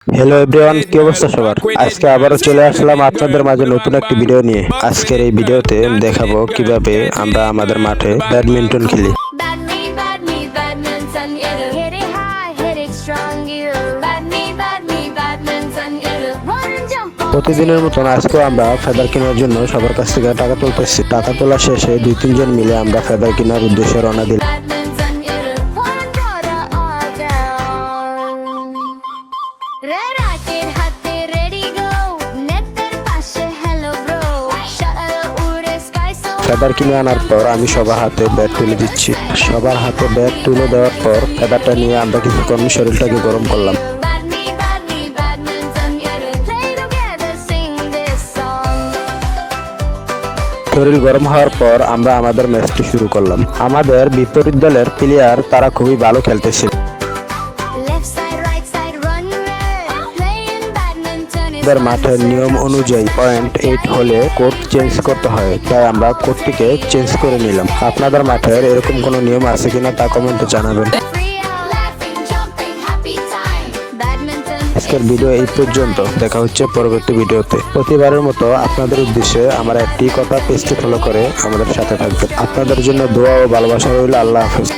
Hello everyone, কি অবস্থা সবার? আজকে আবারও চলে আসলাম আপনাদের মাঝে নতুন একটি ভিডিও নিয়ে। আজকের এই ভিডিওতে দেখাবো কিভাবে আমরা আমাদের মাঠে ব্যাডমিন্টন খেলি। Badminton, it'll hit it high, hit it strong, it'll badminton, it'll run and jump all প্রতিদিনের মতন আজকেও আমরা ফেদার কেনার জন্য সবার কাছ থেকে টাকা তুলতেছি। টাকা তোলা শেষে 2-3 জন মিলে আমরা ফেদার কেনার উদ্দেশ্যে রওনা দিলাম। badminton, it'll one brother all down. Red racket, হাতে ready go, নেটের পাশে hello bro, shuttle উড়ে sky so ফেদার কিনে আনার পর আমি সবার হাতে ব্যাট তুলে দিচ্ছি। সবার হাতে ব্যাট তুলে দেওয়ার পর ফেদারটা নিয়ে আমরা কিছুক্ষণ শরীরটাকে গরম করলাম। badminton, it'll play together, sing this song. শরীর গরম হওয়ার পর আমরা আমাদের ম্যাচটি শুরু করলাম। আমাদের বিপরীত দলের প্লেয়ার তারা খুবই ভালো খেলতেছিল। Left side, right side, run red. Playing badminton is আমাদের মাঠের নিয়ম অনুযায়ী পয়েন্ট 8 হলে কোর্ট চেঞ্জ করতে হয়, তাই আমরা কোর্টটিকে চেঞ্জ করে নিলাম। আপনাদের মাঠের এরকম কোনো নিয়ম আছে কিনা তা কমেন্টে জানাবেন। free out, laughing, jumping, happy time. Badminton. আজকের ভিডিও এই পর্যন্ত, দেখা হচ্ছে পরবর্তী ভিডিওতে। প্রতিবারের মতো আপনাদের উদ্দেশ্যে আমার একটি কথা, পেজটি ফলো করে আমাদের সাথে থাকবেন। আপনাদের জন্য দোয়া ও ভালোবাসা রইল। আল্লাহ হাফেজ।